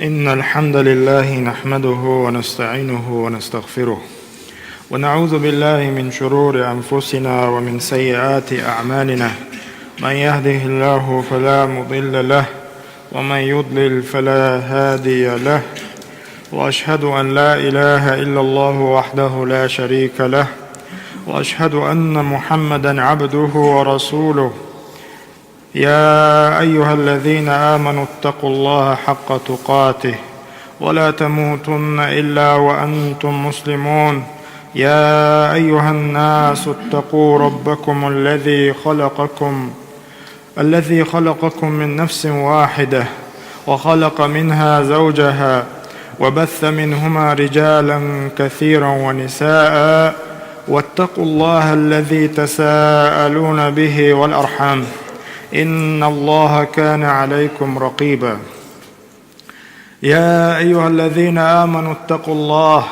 إن الحمد لله نحمده ونستعينه ونستغفره ونعوذ بالله من شرور أنفسنا ومن سيئات أعمالنا. من يهده الله فلا مضل له ومن يضلل فلا هادي له، وأشهد أن لا إله إلا الله وحده لا شريك له، وأشهد أن محمدا عبده ورسوله. يا أيها الذين آمنوا اتقوا الله حق تقاته ولا تموتن إلا وأنتم مسلمون. يا أيها الناس اتقوا ربكم الذي خلقكم من نفس واحدة وخلق منها زوجها وبث منهما رجالا كثيرا ونساء، واتقوا الله الذي تساءلون به والأرحام إن الله كان عليكم رقيبا. يا أيها الذين آمنوا اتقوا الله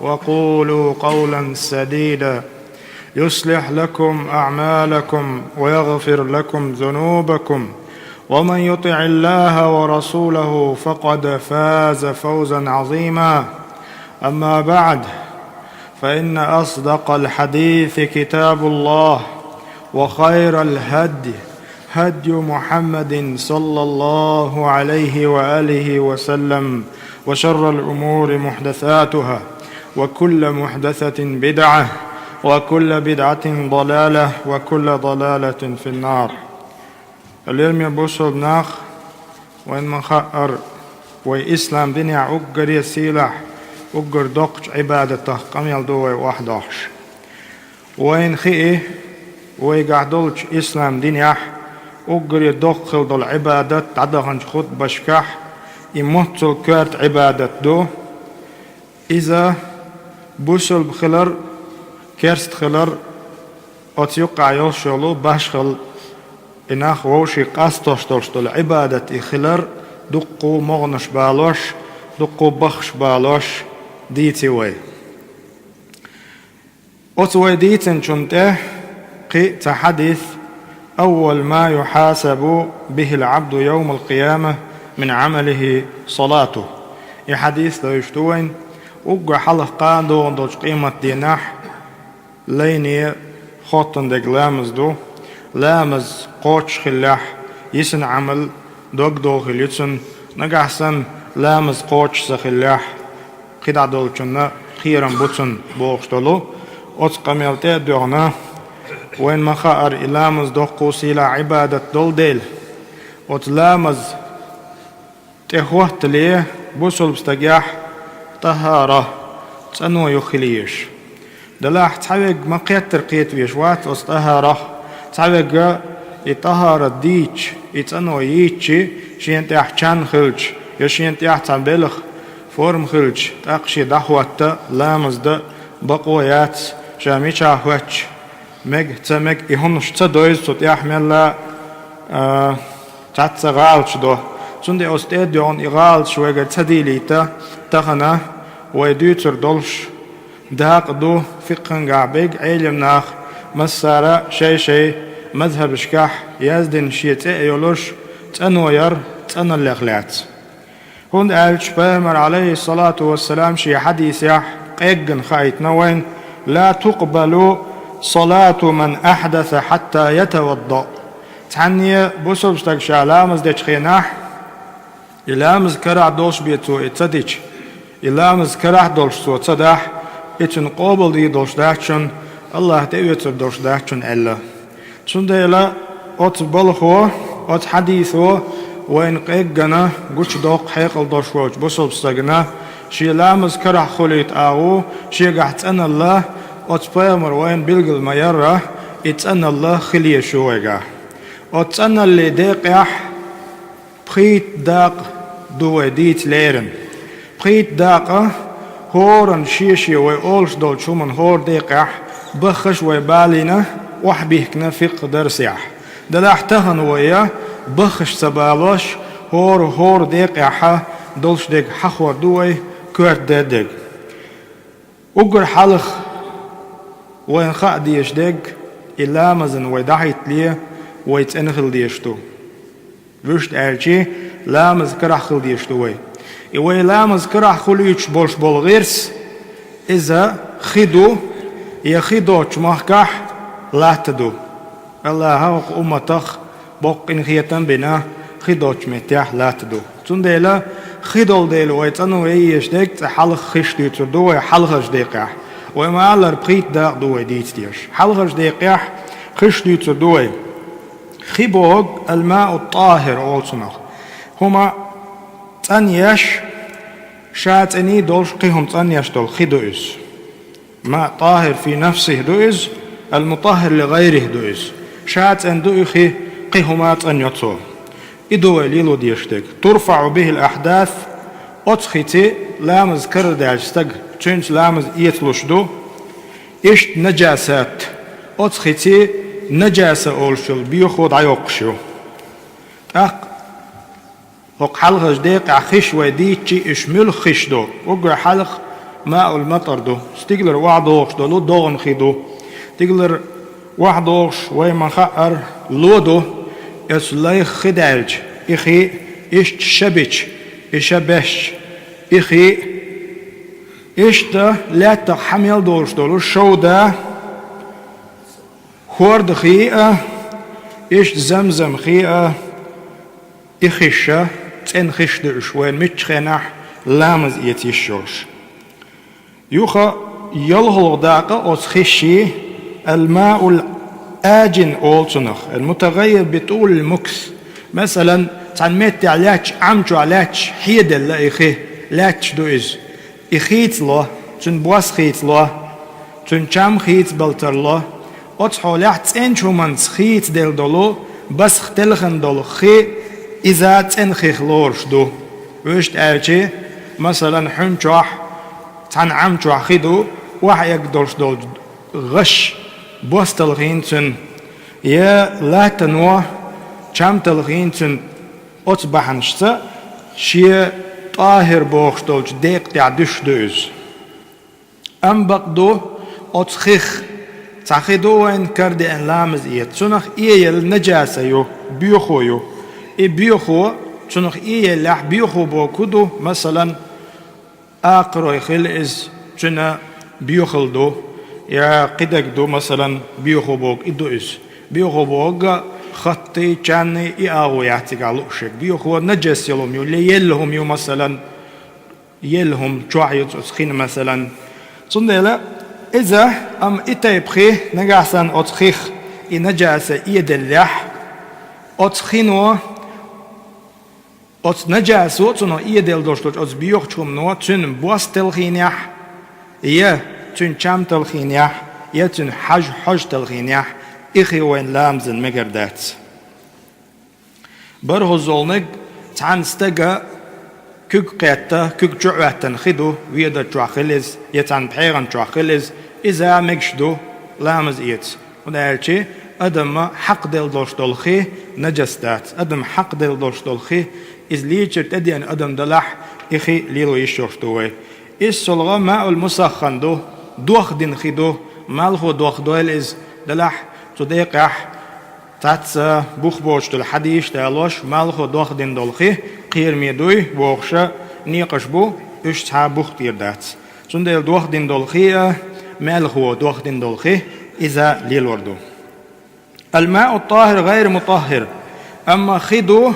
وقولوا قولا سديدا يصلح لكم أعمالكم ويغفر لكم ذنوبكم، ومن يطع الله ورسوله فقد فاز فوزا عظيما. أما بعد، فإن أصدق الحديث كتاب الله، وخير الهدي هدي محمد صلى الله عليه وآله وسلم، وشر الأمور محدثاتها، وكل محدثة بدعة، وكل بدعة ضلالة، وكل ضلالة في النار. اليوم يبوصل بناخ وإن مخأر وإسلام دنيا أقر يسيلح أقر دقش عبادته قم يلدوه وحدهش وإن خئه ويقعدولش إسلام دنيا أقر يدخل دول عبادت عدغنش خود بشكح يمثل كارت عبادت دو. إذا بوصل بخلر كرست خلر أتيقع يوشلو باشخل إناخ ووشي قاستوش دول عبادت إخلر دقو مغنش بالوش دقو بخش بالوش ديتي وي أتوي ديتن شنته قي تحديث أول ما يحاسب به العبد يوم القيامة من عمله صلاته. الحديث لو يشتوين وقع حلق قادو دوش قيمة ديناح ليني خوطن دق لامز دو لامز قوش خلاح يسن عمل دوق دو خليتسن نقحسن لامز قوش سخلاح قدع دولشن خيرا بوتسن بوغشتلو أتقميلتي دوغنا وين مخاءر إلامز دوقو سيلا عبادة دول ديل وتلامز تخوهت ليه بوصل بستقياح طهارة تسنو يخليش دلاح تعويق مقيت ترقيت ويشوات وستهارة تعويق يطهارة ديش يتسنو ييتشي شين تيح چان خلج يشين تيح تعبلخ فورم خلج تاقشي دحوات لامز دا بقويات شاميشا هوتش مج تمج يهونش تدويز صوت يحمل تعتس غالش دو سندي أستيد يون إغالش ويجا تديليتا تخنا ويدوتر دولش داق دو فقن قعبيق علم ناخ مسارة شي مذهب شكاح يزدن شيتي يولوش تنوير تن الأخلات. هون قالش بامر عليه الصلاة والسلام شي حديث يح قيقن خايت نوين لا تقبل صلاة من أحدث حتى يتوضأ. تعني بوصل شتاق لامز ديش خيناح إلامز كرع دوش بيتو اتديش إلامز كرع دوش سو تصدح اتن قابل دي دوش داحشن الله تيوتر دوش داحشن إلا تنديلا أت بلخو أت حديثو وإن قيقنا قوش دوق حيقل دوش ووش بوصل بستاقنا شي لامز كرع خليت آغو شي قحت أن الله أتبامر وين بلغل ما يرى اتسأن الله خليه شويقا اتسأن اللي ديقيح بخيت داق دو ديت ليرن بخيت داقه هورن شيشي ويقولش دول شو من هور ديقيح بخش ويبالينا وحبيهكنا فق درسيح دلاح تهن ويا بخش سبالوش هور ديقيحة دولش ديق حخور دوي كورت ديق أقر حلخ وين خاء ديش ديق إلا مزن ويدحيت ليه ويتنخل ديشتو وشت أرجي لامز كرح خل ديشتوي إوي لامز كرح خليش بولش بولغيرس إذا خدو يخدوش مهكح لا تدو الله هاق أمتخ بوق إن خيتن بنا خدوش متاح لا تدو تنديلا خدول ديل ويتنو يشتك تحلق خشتي تردو حلقش ديقح وما على ربقيت داق دو ديت ديش حلقش ديقح خشتي تردو خبوغ الماء الطاهر أولسنخ هما تنيش شاتني دولش قيهم تنيش دول خدوئس ماء طاهر في نفسه دوئس المطهر لغيره دوئس شاتن دوئخي قيهما تنيطو إدو ليلو ديشتك ترفع به الأحداث أتخيتي لامز كرر داجستك تشنش لامز إيتلوش دو إشت نجاسات أتخيتي نجاسة أولشل بيخود عيوقشو هق حلقش ديق عخش وديتشي إشمل خش دو وقع حلق ماء المطر دو ستيقلر وعدوش دو لو دوغن خيدو تيقلر وعدوش ويما خقر لودو يسلي خدالج إخي إشت شبش إشبش إخي إشت لا تحمل دوش دولو شودا خورد خيئة إشت زمزم خيئة إخشة تن خشد شوين متخنح لامز يتيشوش يوخا يلغل داقة أتخشي الماء الآجن أولتنخ المتغير بطول المكس مثلا تنمت علاج عمجو علاج حيد لا إخي لاج دوئز إخيت له تن بواس خيت له تن شام خيت بلتر له أتحو لحت إنشو من خيت دل دولو بس ختلخن دولو خي إذا تنخي خلورش دو وشت ألشي مثلا حنشوح تن عمجو خيدو واحد يقدرش دول غش بوستلغين تن يا لا تنوى شام تلغين تن أصبحنشتا شيء طاهر بوخشتولج ديق تعدش دوز أم بقدو أتخيخ تخيدو وين كرد أن لامز إيت تنخ إيه النجاسة يو بيوخو يو إيه بيوخو تنخ إيه لح بيوخو بوكودو مثلا آقرو يخل إز تنا بيوخل دو يا قدك دو مثلا بيوخو بوك إدو إز بيوخو بوك خطي كان يأغو يعتق على لؤشك بيوخو نجس يلهم يو يلهم يو مثلا يلهم شوعيت أتخين مثلا صندلا إذا أم إتايبخي نجاسا أتخيخ نجاسة إيد اللح أتخينو أت نجاسو تنو إيد الدوشتوش أت بيوخشهم نو تن بوس تلخينيح يا تن شام تلخينيح يا تن حج تلخينيح إخي وين لامزن مقردات برهو زولنق تعان استقى كوك قيتا كوك جوعتن خدو ويدا جوعخلز يتعان بحيغان جوعخلز إذا مقشدو لامز إيت ونالشي أدم حق دل دوش دولخي نجستات أدم حق دل دوش دولخي إذ ليتشر تدين أدم دلح إخي ليلو يشوشتوه إذ سلغا ماء المسخن دو دوخ دين خدو مالخو دوخ دويل إذ دلح تديقح تاتسا بوخ بوش دل حديش تالوش مالخو دوخ دين دولخي قير ميدوي بوخشا نيقش بو اشتها بوخ تيردات سندل دوخ دين دولخي مالخو دوخ دين دولخي إذا ليلوردو الماء الطاهر غير مطهر أما خدو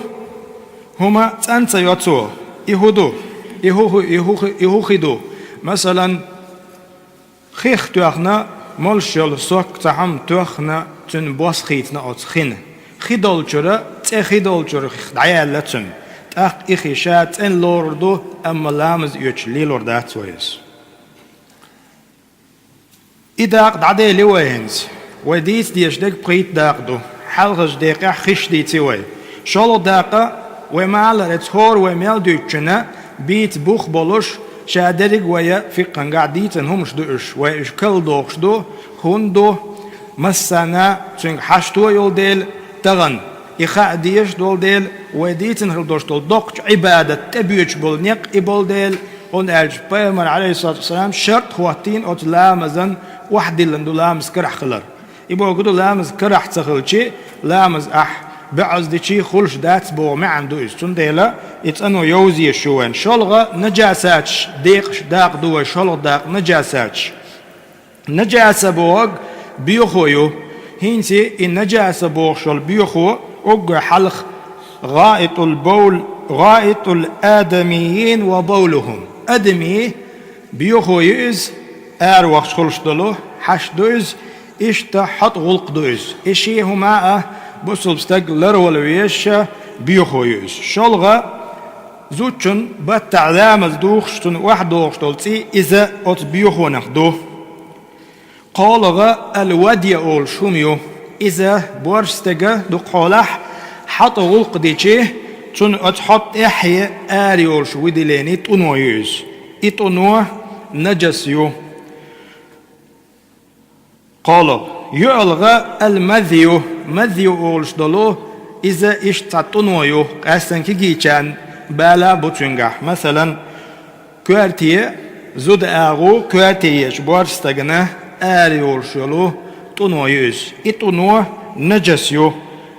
هما تنسى يوتسو يهودو يهو خدو مثلا خيخ توخنا ملشل سوك تحم توخنا تن بوس خيتنا أتخين خدول جرا تخدول جرا دعيال لتن تأخ إخيشات إن لوردو أما لامز يوش ليلوردات ويس إذا دعدي لوينز وديت ديشدك بريت داقدو حلغش ديقا خش ديتي وي شالو داقا ومال رتهور ومال دوتشنا بيت بوخ بولوش شادرق ويا في قنقعديتن همش دوش ويش كل دوخش دو هندو مسانا تنك حشتو يول ديل تغن إخاء ديش دول ديل وديتن هل دوش دول دوقش عبادة تبيوش بول نيق إبول ديل هون ألج بيمر عليه الصلاة والسلام شرط خواتين أوت لامزن واحد لندو لامز كرح خلر يبقى قدو لامز كرح تخلشي لامز بعض دشي خلش دات بو ما عنده إستون ديلا يتأنو يوزي شوان شلغة نجاساتش ديقش داق دو شلغ داق نجاساتش نجاسة بوغ بيخويو هينسي النجاسة بوغ شل بيخو أوغ حلق غائط البول غائط الآدميين وبولهم أدمي بيخو يز وقت خلش دلو حش دوز إشتا حط غلق دوز إشي هما بصل بستق لرول ويش بيخو يز شلغة زوجن بتعلام الدوخشتن واحد دوخشتلتي إذا أت بيخو نخدو قالغا الودي أول شوميو إذا بورستجا دو قالح حط غلق ديشي تون أتحط إحيا آريول شو ودليني تونو يز إتونو نجسيو قال يلغى المذيو مذيو أولش دلو إذا اشتطنو يو قاسن كيجيشان بالا بوتشنجح مثلا كوارتيه زود آغو كوارتيه بورستجنا آريول شلو تونو يز إتونو نجسيو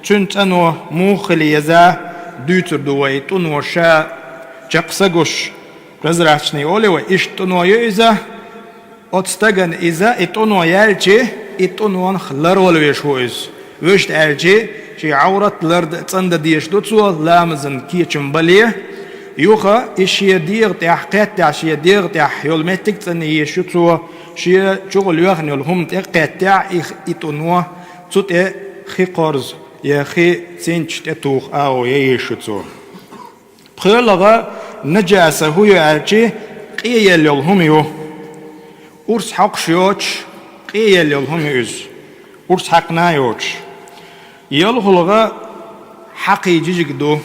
تنتنو موخلي يزا دوتر دوي تونو شا جقسقش رزرعشني أولي وإشتونو يزا أتستجن إذا إتونو يالجي إتونو خلر ولويش هويز وشت ألجي شي عورة لرد تند ديش دوتسو لامزن كيتشم بليه يوخا إشي دير تحقيت شي دير تح يولمتك تني يشوتسو شي شغل يخني يولهم تحقيت إتونو تut خي قرز يا خي سنش تتوخ أو يشوتسو بخيلغا نجاسة هو يالجي قيل يولهم يو أرس حق شيوش قيل يلهم يز أرس حق نايوش يلهلغا حقي جيجك دو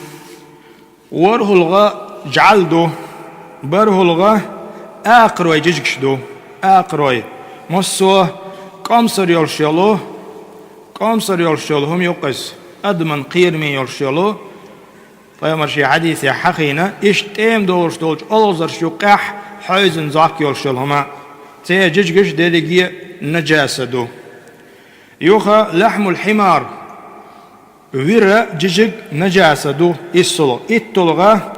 ورهلغا جعل دو برهلغا آقروي جيجكش دو آقروي مصو قامسر يلشيلو قامسر يلشيلو هم يقس أدمن قيرمي يلشيلو فيمر شي حديث يا حقينا إش تيم دولش دولش ألوزر شوقح حيزن زاك يلشيلو هما تيجيجش ديليجي نجاسة دو يوخا لحم الحمار ويرا جيجك نجاسة دو إسلو إتلغا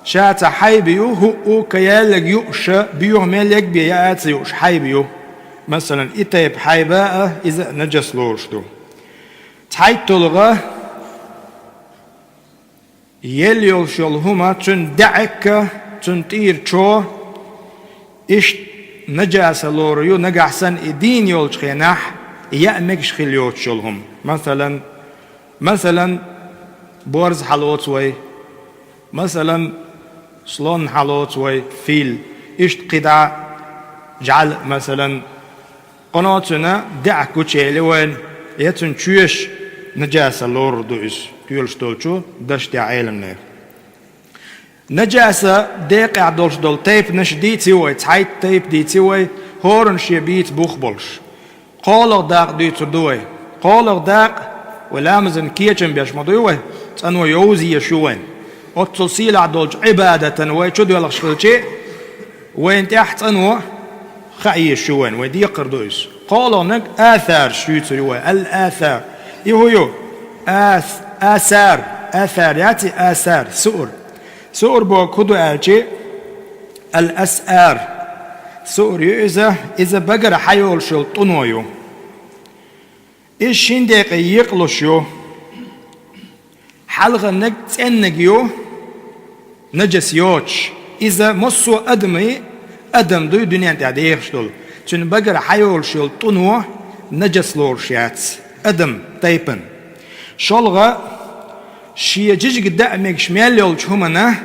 شاتا حيبيو هو كيالك يؤشا بيوه ميلك بيات يؤش حيبيو مثلا إتايب حيباء إذا نجس لورش دو تحيتلغا يليول شلهما تندعك تنتير شو إش نجاسة لوريو نجحسن إدين يولش خيناح يأمكش خليوت شلهم مثلا بورز حلوت وي مثلا صلون حلوت وي فيل إشت قدع جعل مثلا قناتنا دع كوتشيلي وين يتن تشويش نجاسة لور دويس تيولش دولشو دشت عالم نجاسة ديق عدولش دول تيب نش ديتي وي تحيت تيب ديتي وي هورن شيبيت بوخبولش قالغ داق ديتر دوي قالغ داق ولامزن كيتشن بيش مضيوه تنو يوزي يشوين وتصيل عدولش عبادة وي شدو يلغ شغلشي وين تحت انو خعي يشوين ويدي يقر دويس قالغ نك آثار شويتر وي الآثار يهو آثار ياتي آثار سؤر بو كدو آلجي الأسآر سؤر إذا بقر حيول شل طنويو إيش شندق يقلشيو حلغ نك تنجيو نجسيوش إذا مصو أدم دو دنيا تعديخ شل تن بقر حيول شل طنو نجس لورشيات أدم تايبن شلغة شيء جيجك دعمك شمال يولش همنا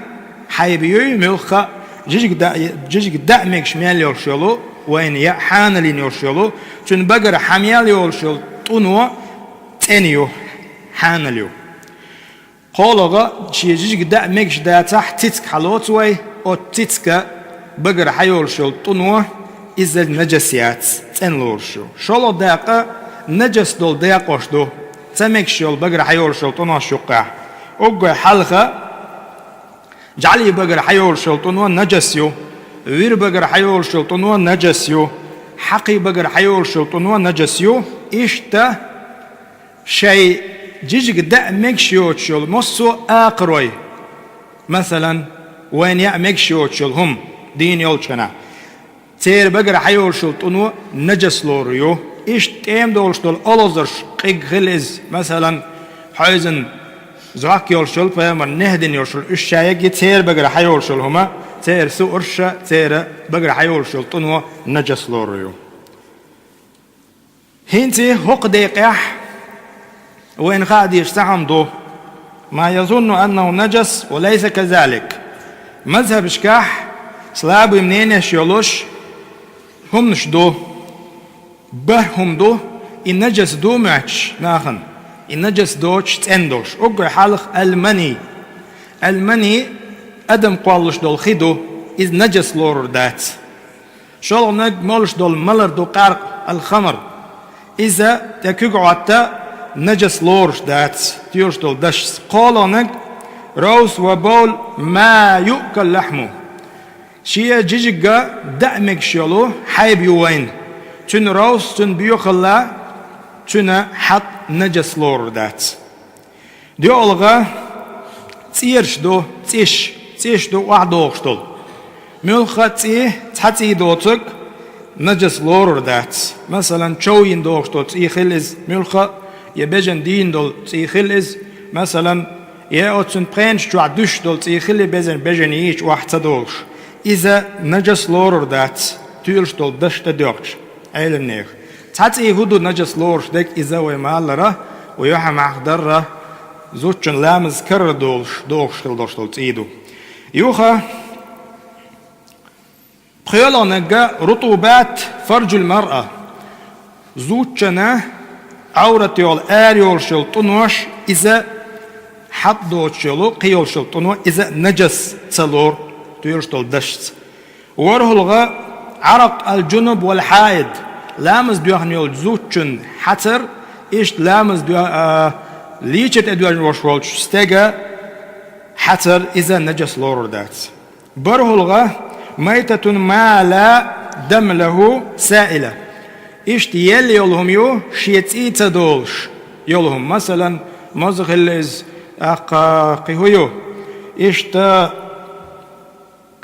حيبيو ملخا جيجك دعمك شمال يولشلو وين يا حانلين يولشلو تن بقر حميال يولشل طنو تانيو حانليو قالغا شيء جيجك دعمك شدا تحت تتك حلوت وي او تتك بقر حيولشل طنو إذا النجسيات تنلورشو شلو داقة نجس دول داقوش دو تمك شل بقر حيولشل طنو شقع أوجه حلقة جعلي بقر حيول شلطنو نجسيو وير بقر حيول شلطنو نجسيو حقي بقر حيول شلطنو نجسيو إشتا شيء جيجك دا مكشيوتشل مصو آقروي مثلا وين يا مكشيوتشل هم دين يولشنا تير بقر حيولشل تنو نجس لوريو إيش تيم دولشتل ألوزرش قيق غلز مثلا حيزن زاك يولشل فيما نهدن يولشل الشايق تير بقر حيولشل هما تير سو أرشا تير بقر حيولشل تنو نجس لوريو هنتي هق ديقح وإن قاعد يستعمدو ما يظن أنه نجس وليس كذلك مذهب شكاح سلابو منين يشيولوش هم نشدو بهم دو النجس دو معش ناخن النجس دوش تندوش أقر حالخ المني أدم قوالش دول خيدو إذ نجس لور دات شالو نج مالش دول ملر دو قارق الخمر إذا تكوكو عطا نجس لورش دات تيوش دول دشس قالو نج روس وبول ما يؤكل لحمه شيء جيجا دعمك شالو حيب يوين تن روس تن بيوخلا تن حط نجس لور دات دي ألغا تيرش دو تيش دو وعدوش دول ملخا تحتي دوتك نجس لور دات مثلا تشوين دوش دول تيخلز ملخا يبجن دين دول تيخلز مثلا يا أتسن برينش تو عدوش دول تيخلي بجن ييش واحد دوش إذا نجس لور دات تيرش دول دشت دوش علم نيخ تحتي هدو نجس لورش ديك إذا ويمالرا ويوحى معخدرة زوجن لامز كر دوش خلدوش دول تيدو يوخا بخيالا نجا رطوبات فرج المرأة زوجنا عورة يول آريول شل طنوش إذا حد دوش شلو قيول شل طنو إذا نجس تلور تيرش دول دشت ورهلغا عرق الجنب والحائد لامز دوغن يول زوجن حتر إيش لامز ليشت أدوان وشولش ستيغا حتر إذا نجس لور دات برهلغا ميتة ما لا دم له سائلة إيش يلي يولهم يو شيتيتا دولش يولهم مثلا مزغلز قيهيو إيش تا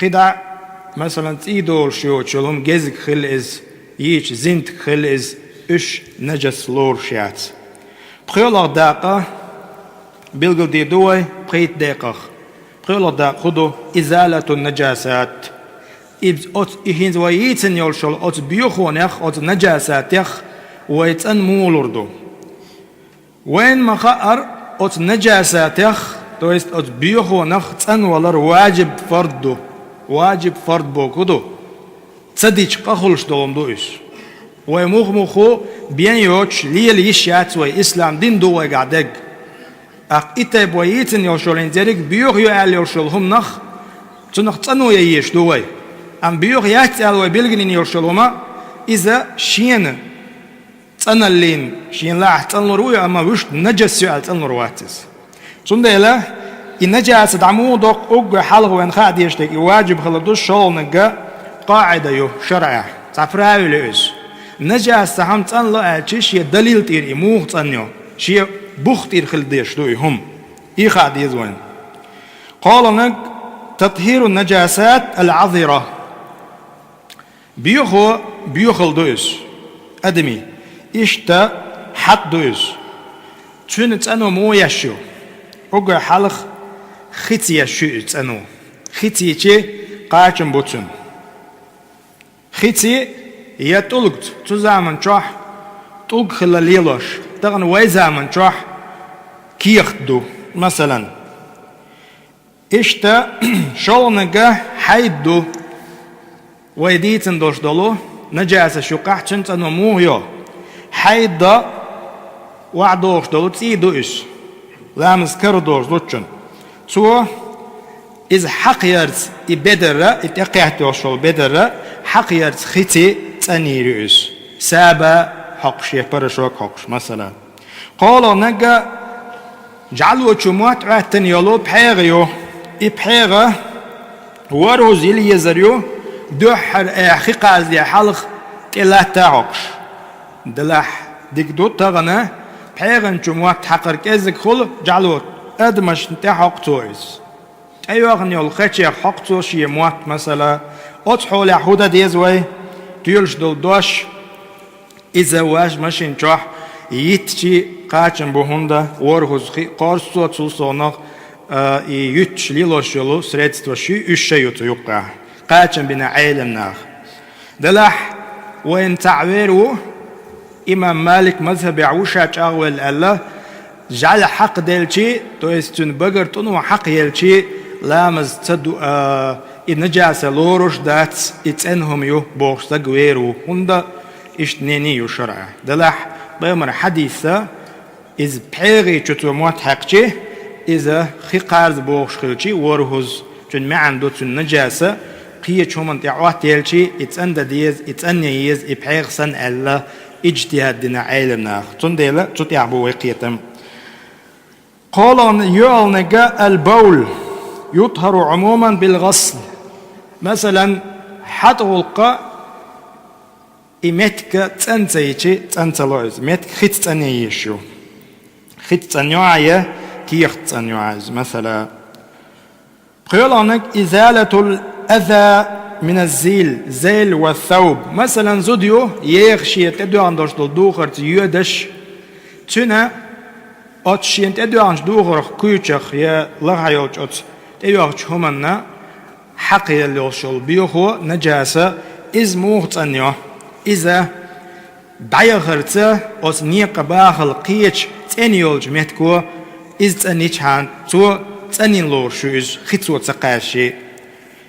قدع مثلا تيدولش يولهم جزك خلز ييش زنت خلز إش نجس لور شيات بخيولا داقة بيلغل دي دوي بخيت داقة بخيولا داق خدو إزالة النجاسات إهين ويتن يولشل أت بيخونخ أت نجاساتخ ويتن مولردو وين مخار أت نجاساتخ تويست أت بيخونخ تن ولر واجب فرد بوكدو تصديق قخلش دولم دويش ويمخمخو بين يوتش ليل يشيات وإسلام دين دو ويقعدق إتاب ويتن يولشل إنزيرك بيخ يوال يولشل هم نخ تنخ تنو ييش دوي أم بيوخ يحتال وبيلغنين يرشلوما إذا شين تنالين شين لا تنلروي أما وش نجس يعال تنلرواتز صنديلا النجاس دعمودق أوج حلق وين خاد يشتك واجب خلدوش شغل نجا قاعدة يو شرعة تعفراوي لئس نجاس تهم تنلا أشيش دليل تير إموه تنيو شيء بختير خلديش دوي هم إخاد يزوين قال نج تطهير النجاسات العذرة بيخل دويس أدمي إشتا حد دويس تشونت أنو مو يشو أقع حلق ختي يشو أنو ختي يشي قاچن بوتشن ختي يتولقت تزامن شوح تولق خلا ليلوش تغن ويزامن شوح كيخدو مثلا إشتا شولنجا حيدو ويديتن دوش دولو نجاسة شقاح چنت أنو موهيو حيدا وعدوش دولو تيدو إش لامز كردوش دوشن سو إذ حق يرز إبدر إتقيحتوش بدر حق يرز ختي تنيري إش سابا حقش يبرشوك حقش مثلا قالوا نجا جعلوا چموات عهتن يلو بحيغيو إبحيغة وروز يلي يزريو دوحر حقيقة زي حلق تلا تاعوكش دلح ديك دو تغنى بحيغن جموات حقر كزك خل جعلوت أدمش نتا حق تويز أيوغن يول خيتي حق توشي موات مثلا أتحو لحودة ديزوي تيولش دول دوش إذا واج ماشين جوح يتشي قاچن بهوندا ورهوز قارسو تسوسونغ يتش ليلوشلو سредство شي اشيوت يقع قاچن بنا عالم ناخ دلح وين تعويرو إمام مالك مذهب عوشاج أغوال الله جعل حق دلشي تو يستن بقر تنو حق يلشي لامز تدو النجاسة لورش دات اتنهم يو بوش تقويرو هندا اشتنيني يو شرع دلح بيمر حديثة إذ بحيغي چطو موت حقشي إذا خي قارز بوش خلشي ورهوز چون معندو تن نجاسة قية چومن تعوات يلشي اتن ديز اتن يز بحيغ سن الله اجتهاد دنا علمنا تنديلا تطيعبو وقيتم قال يولنجا البول يطهر عموما بالغسل مثلا حتغلق إمتك تنتيجي تنتلوز متك خيت تنيشو خيت تنيعية كيخ تنيعز مثلا قال إزالة الأذى من الزيل زيل والثوب مثلا زوديو يخشي تدو عندش دوخر تيودش تنا أتشين تدو عندش دوخر كويتشخ يا لغايوش أت تيوش همنا حقي اللي وصل بيوخو نجاسة إز موت أنيو إذا بعيغرت أت نيق باخل قيتش تنيولج متكو إز تنيش هان تو تنين لور شوز خيتو تقاشي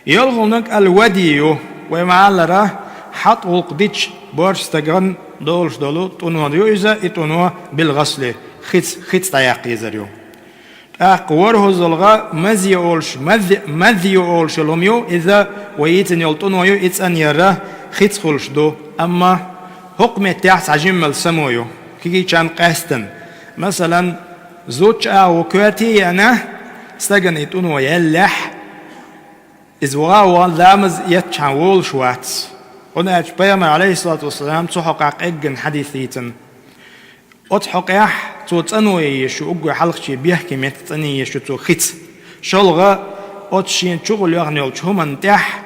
يلغونك الوديو ومعلرة حط وقديش برش تجرن دولش دولو تنوديو إذا إتنوا بالغسل خيت تياق يزريو أقوره زلغا مذي أولش لوميو إذا ويتن يلتنويو إتن يرى خيت خلش دو أما حكم تحت عجمل سمويو كي كان قاستن مثلا زوج أو كواتي أنا استجن إتنوا يلح إذ وغاوا لامز يتشعول شوات هنا أجبيما عليه الصلاة والسلام تحقق إجن حديثيتن أتحقق توتنو يشو أجو حلقشي بيحكي متتني يشو تو خيت شلغة أتشين شغل يغنيول شهومن تح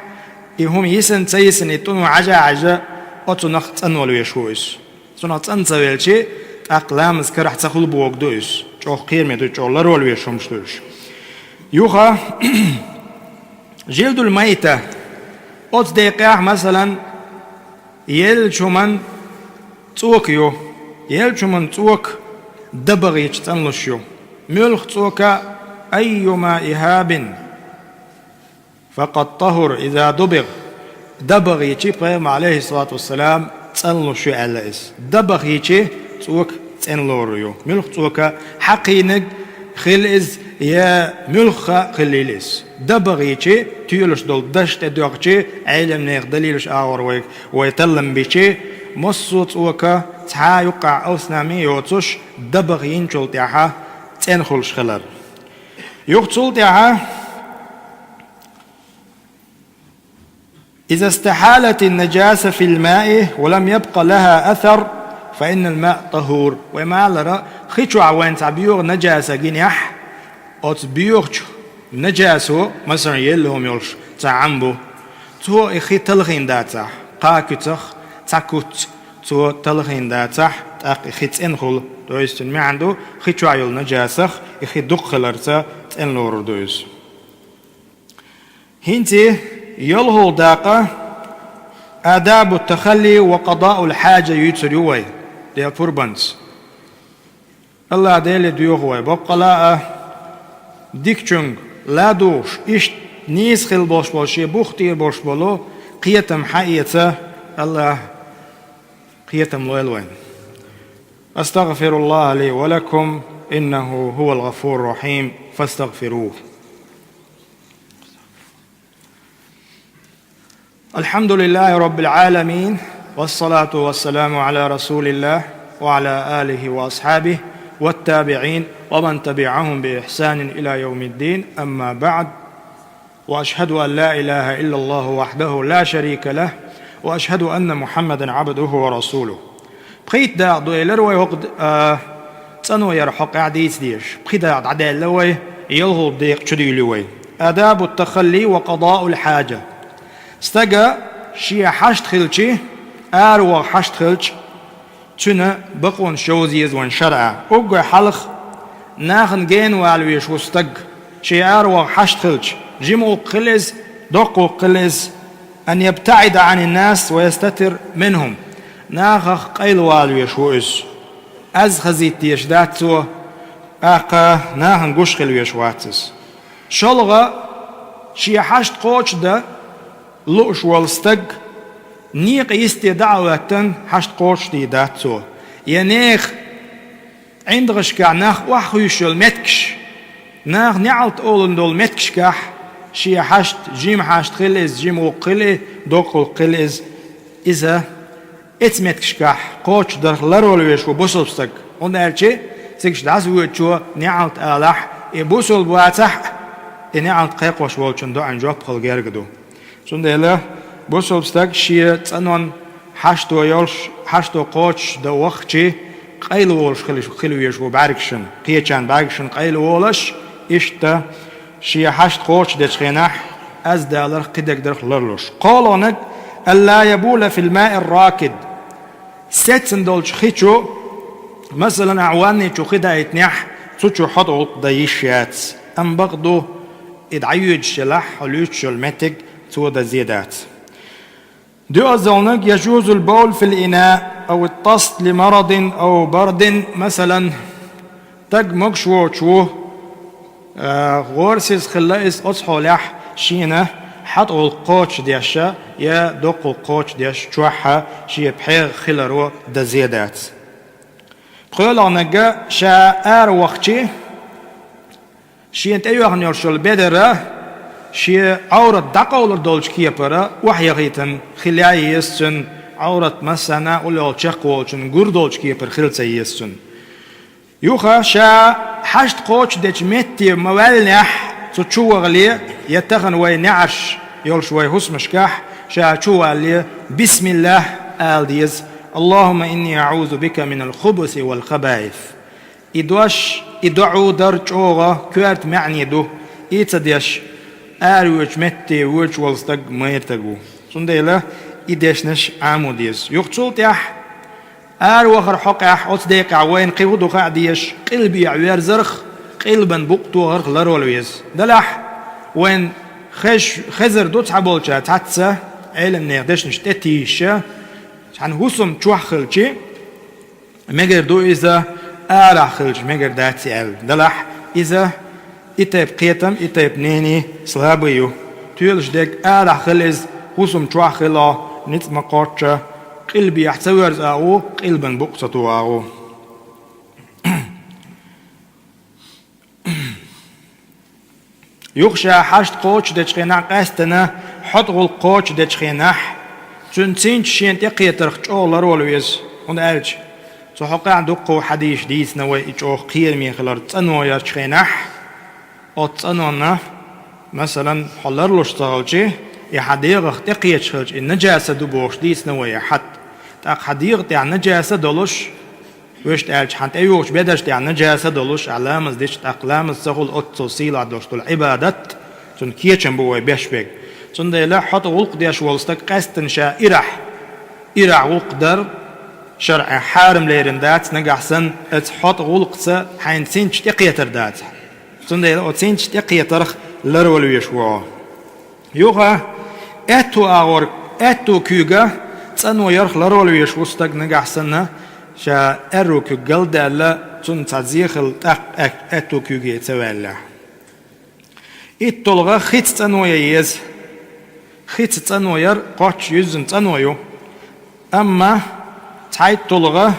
إهم يسن تيسن يتنو عجا أتنخ تنولو يشويس تنخ تنسويلشي أقلامز كرح تخل بوغدويس شوخ قير ميدو شغل رولو يشومشتوش يوخا جلد الميتة أتصدقه مثلا يلشمن توكيو يلشمن توك دبغ يجتنلشيو ملخ توكا أيما إهاب فقد طهر إذا دبغ يجي قيم عليه الصلاة والسلام تنلشيو على إس دبغ يجي توك تنلوريو ملخ توكا حقينك خلز يا ملخة خليلس دبغيتي تيولش دول دشت دوغتي علم نيغ دليلش آور ويتلم بيتي مصوت وكا تحا يقع أوسنامي يوتوش دبغين شول تيحا تنخلش خلال يقتل تيحا إذا استحالت النجاسة في الماء ولم يبقى لها أثر فإن الماء طهور وما لرا خيشو عوين تعبيور نجاسة جنيح أتبيور نجاسو مثلا يلهم يلش تعمبو تو إخي تلغين داتا قاكتخ تاكوت تو تلغين داتا تاق إخي تنخل دويستن ما عنده خيشو عيل نجاسخ إخي دقلرتا تنلور دويس هنتي يلهو داقة آداب التخلي وقضاء الحاجة يتسريوي دي فوربانس الله ديلي ديوغوي ببقى لا ديكچونغ لا دوش إشت نيس خل باش باشي بوختير باش بالو قيتم حقيقة الله قيتم لويلوين أستغفر الله لي ولكم إنه هو الغفور الرحيم فاستغفروه الحمد لله رب العالمين والصلاة والسلام على رسول الله وعلى آله وأصحابه والتابعين ومن تبعهم بإحسان إلى يوم الدين أما بعد وأشهد أن لا إله إلا الله وحده لا شريك له وأشهد أن محمدا عبده ورسوله بقيت دا دويلر ويقد تنو يرحق عديس ديش بخدا عدال لوي يلغو ضيق شديلوي آداب التخلي وقضاء الحاجة استجا شي حشت خلشي أروى حشت خلش تنا بقون شوزيز وان شرع أوجع حلق ناخن جين والويش وستج شي أروى حشت خلش جمو قلز دقو قلز أن يبتعد عن الناس ويستتر منهم ناخ قيل والويش وإس از خزيت يشداتو أقا ناهن قوش خلويش واتس شلغة شي حشت قوش دا لؤش والستق نيق يستي دعوة حشت قوش دي داتو ينيخ عند غشكا ناخ وحوش المتكش ناخ نعلت أولن دول متكش كح شي حشت جيم حشت خلز جيم وقلي دوقل قلز إذا اتمتكش كح قوش در لرولويش وبوصلبستك ونالشي سيكش دعزوه شو نعلت آلح بوصل بواتح نعلت قيقوش والشن دو عن جواب خلقيرقدو شون ديلا بوصلبستك شي تنون حشتو يولش حشتو قوش دو وقتي قيلو ولش خلويش وباركشن قيتشان باركشن قيلو ولش إشتا شي حشت قوش ديش خيناح أز دالر قدك درخ لرلوش قولونك ألا يبول في الماء الراكد ستن دولش خيشو مثلا أعواني شو خدا يتنح تشو حطو ضيشيات أم بغضو إدعيوج شلح حلوش المتك تودا زيادات دو أزلنك يجوز البول في الإناء أو الطست لمرض أو برد مثلا تج مكشو شو غورسيس خلاص أصحو لح شينه حطوا القوش ديشا يا دقوا القوش ديش شوحة شي بحيغ خلرو دا زيادات بقول أنك شاء وقتي شي انت أيوة نرشل بدرة شي عورة دقوا لدولش كيبرة وحي غيتن خلاي يسن عورة مسنا ولا تشقولشن غردولش كيبر خلصة يسن يوخا شا حشت قوش ديش متي موالنح تشوى غلي يتخن وي نعش يولش وي هسمشكح شا تشوى غلي بسم الله آل ديز اللهم إني أعوذ بك من الخبث والخبائث إدعو درج أوغا كوارت معني دو إيتديش آروج متي ووش والستق ميرتقو سنديلا إديشنش عامو ديز يقتل تيح آروخر حقح أتديق عوين قيودو قاعديش قلبي عوير زرخ قلبا بقتو غرق لرولويز دلح وين خزر دوت عبولشا تعتسا علم نيغدش تتيشا عن هوسم تشوح خلشي مجر دو إذا آرع خلش مجر داتي ال دلح إذا إتاب قيتم إتاب نيني سلابيو تيلش ديك آرع خلز هوسم تشوح خلا نت مقارشا قلبي يحتورز أو قلبا بقصتو أو يخشى حشت قوش دتشخينا قاستنا حطغل قوش دتشخيناح تنسين شين تقي ترخ أولر ولويز ونأرج سحقا دقو حديش ديس نوي إجوه قير مي خلر تنو يرشخيناح أو تنونا مثلا حلر لشتغلشي يحديغ تقي تشخلش النجاسة دبوش ديس نوي حد تاق حديغ تاع نجاسة دولش وش تأرج حنت أيوش بدرش تاع نجاسة دولش علامز ديش تأقلامز سهول أتو سيلا دوش دول عبادت تن كيتشن بوي بيشبك سنديلا حط ولق ديش ولستك قستن شا إرع وقدر شرع حارم ليرن دات نقحسن اتحط ولق سا حين سينش تقيتر دات سنديلا اتسينش تقيترخ لرول ويشوا يوغا اتو اغور اتو كيوغا تسانو يرخ لرول ويشوستك نقحسن شا ارو كيوغل دالا تن تزيخل تق اتو كيوغي تسوالا اتولغا خيت تسانو ييز خيت تنوير قاتش يزن تنويو أما تعيد طلغة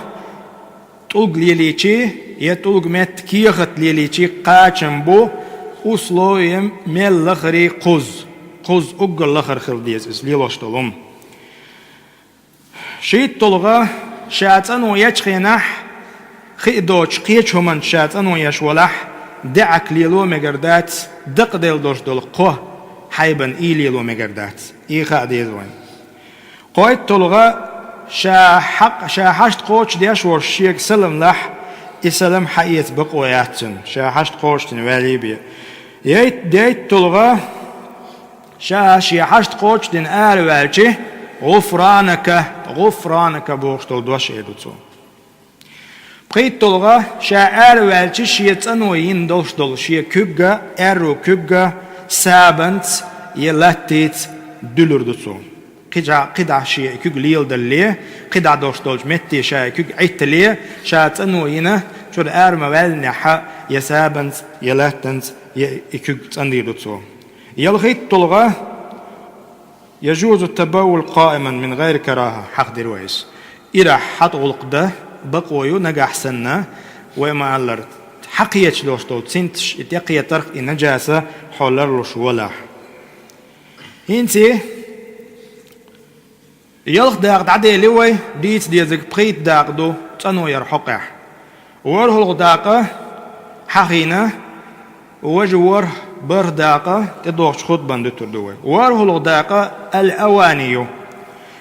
طلق ليليشي يطلق مت كيخت ليليشي قاتشن بو أصلو يم ميل لخري قوز أقل لخر خلديز إس ليلوش طلوم شيت طلغة شاتنو يشخينح خيدوش قيتش همان شاتنو يشولح دعك ليلو مقردات دق ديل دوش دول قوه حيبا إيلي لو مقردات إيخا ديزوين قويت طلغة شا حشت قوش ديش ورشيك سلم لح إسلام حقيت بقوياتن شا حشت قوشتن واليبيا ديت تلغى شي حشت قوشتن والجي غفرانك بوشتل دوش إيدوتو بقيت تلغى شا والجي شي تنوين دوشتل شي كبغا كبغا سابنت يلاتيت دلوردوتو قدع شيء كوج ليل دليه قدع دوش دوش متي شيء كوج عيت ليه شات انو هنا شو الارم والنحا يسابنت يلاتنت يكوج تنديرتو يلغيت طلغه يجوز التبول قائما من غير كراهه حق درويس إذا حط غلقده بقويو نجح سنه وما علرت حقيت دوش دوش سنتش اتقي ترك النجاسه حولرلوش ولا هنتي يلخ داق عدي لوي ديت ديزك بريت داق دو تنو يرحقه وره الغداقة حقينا وجور بر داقة تدوش خط بندتر دوي وره الغداقة الأوانيو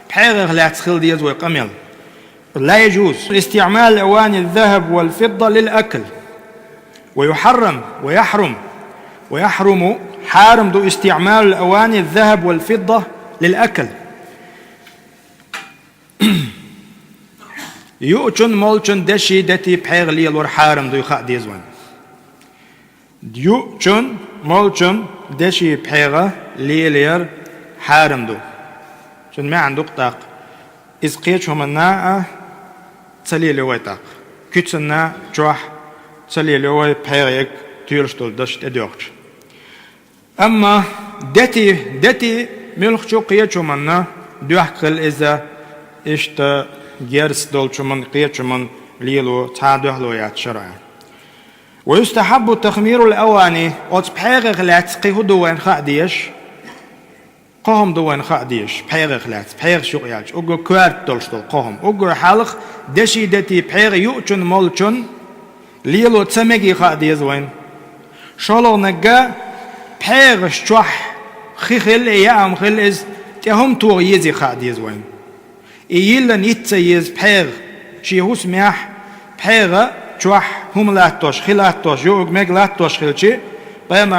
بحيغ لا تخل ديز ويقمل لا يجوز استعمال أواني الذهب والفضة للأكل ويحرم حارم دو استعمال الأواني الذهب والفضة للأكل يؤچن مولچن دشي دتي بحيغ ليل ور حارم دو يخا ديزوان يؤچن مولچن دشي بحيغ ليل حارم دو چون ما عندك طاق إذ قيتشهم الناء تسلي لوي طاق كتسنا جوح تسلي لوي بحيغ تيرشتول دشت ادوخش أما دتي ملخشو قيتشهم الناء دوحكل إذا إشتا جيرس دولشمن قيتشمن ليلو تعادهلو ياتشرع ويستحب تخمير الأواني وتبحيغ غلات قيه دوين خاديش قهم دوين خاديش بحيغ غلات بحيغ شو يالش أوجو كوارت دولشتول قهم أوجو حالق دشي دتي بحيغ يؤچن مولچن ليلو تسمجي خاديز وين شالو نجا بحيغ شوح خيخل يام خلز تهم تو يزي خاديز وين يلن يتسيز بحيغ شي هو سميح بحيغ جوح هم لاتوش خلاتوش يوغ ميغ لاتوش خلشي بيما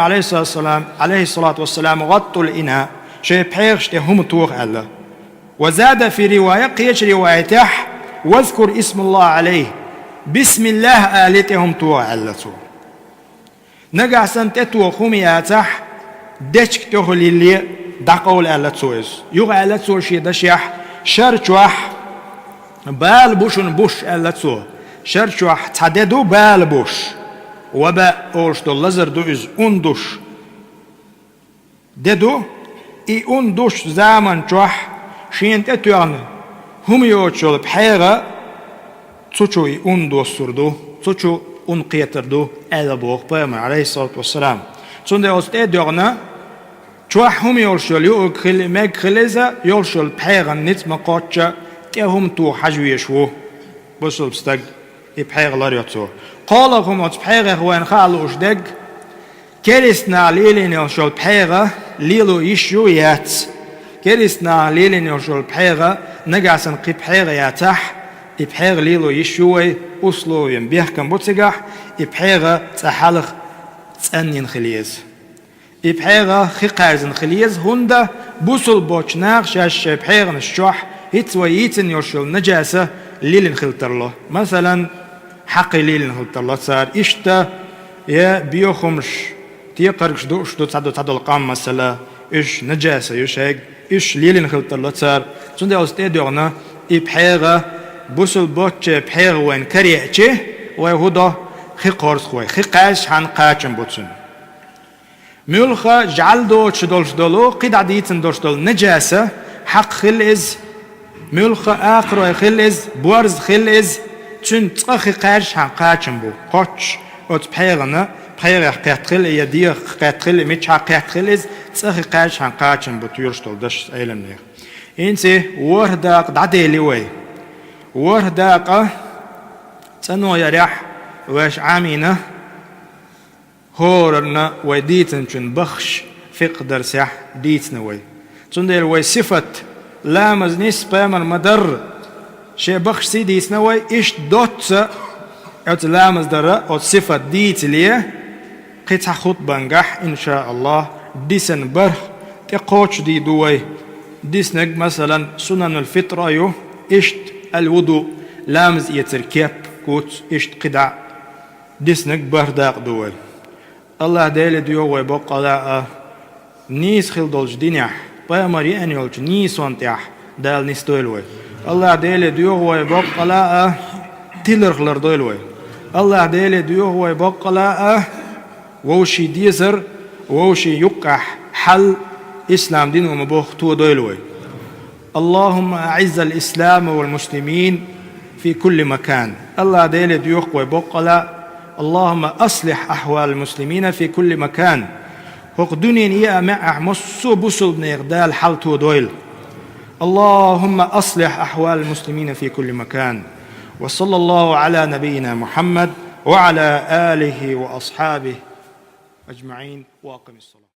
عليه الصلاة والسلام غطوا الإناء شي بحيغ شتي هم توغ ألا وزاد في رواية قيش روايته واذكر اسم الله عليه بسم الله آلتهم توغ ألا نقع سنتتو خمياتح دشك تغلي اللي دقول ألا تويز يوغ ألا تو شي دشيح شرچوح بال بوشن بوش ألتسو شرچوح تعددو بال بوش وبا أولش دو لزر دو إز دوش ددو دوش زامن چوح شين تتوان هم يوچول بحيغة تسوچو دو سردو تسوچو قيتردو ألا بوغ بيما عليه الصلاة والسلام تسونده أستيد دورنا چوح هم يولشول يوغ خل ميغ خلزا يولشول بحيغا نت مقاتشا تيهم تو حجويشو بسول بستق بحيغ لاريوتو قالهم ات بحيغ وين خالوش دق كريسنا ليلين يولشول بحيغا ليلو يشو يات كريسنا ليلين يولشول بحيغا نقاسن قي بحيغ ياتح بحيغ ليلو يشوي أصلو ينبيه كم بوتسقح بحيغ تحالخ تسنين خليز بحيغة خيقارزن خليز هندا بوصل بوچناغ شاش بحيغن الشوح هيتويتن يوشل نجاسة ليلن خلترله مثلا حقي ليلن خلترله صار إشتا يا بيوخمش تيقرقش دوش دو تعدو القام مثلا إش نجاسة يوشيق إش ليلن خلترله صار سنده أستيدورنا بحيغة بوصل بوچ بحيغ وين كريعچه ويهودا خيقارز خوي خيقاش هن قاچن بوتسن ملخا جعل دوش دولو قد عديتن دوش دول نجاسة حق خلز ملخا آخر خلز بورز خلز چون تقخي قارش هن قاچن بو قاچ اوت بحيغنا بحيغ قاتخل يدير قاتخل ميچ قاتخلز تقخي قارش هن قاچن بو تيرش دول دش ايلم نير انسي ورداق دعدي لوي ورداق تنو يريح واش عامينه هورنا وديتن چون بخش فقدر سح ديتنا وي تندل وي صفة لامز نسبة من مدر شي بخش سي ديتنا وي إش دوت أتلامز درا أو صفة ديت ليه قطع خطبة نجح إن شاء الله ديسن برخ تقوش دي دوي ديسنج مثلا سنن الفطرة يو إشت الوضوء لامز يتركيب كوت إشت قدع ديسنج بر داق دوي الله ديل ديو ويبقى لا نيس خل دولج دينيح بامري أن يولج نيس وانتيح دال نستويلوي الله ديل ديو ويبقى لا تيلر خلر دويلوي الله ديل ديو ويبقى لا ووشي ديزر ووشي يقح حل إسلام دين ومبوخ تو دويلوي اللهم أعز الإسلام والمسلمين في كل مكان الله ديل ديوخ ويبقى اللهم أصلح أحوال المسلمين في كل مكان هق دنيا إيا مع مصو بسل بنيغدال حل تو دويل اللهم أصلح أحوال المسلمين في كل مكان وصلى الله على نبينا محمد وعلى آله وأصحابه أجمعين وأقم الصلاة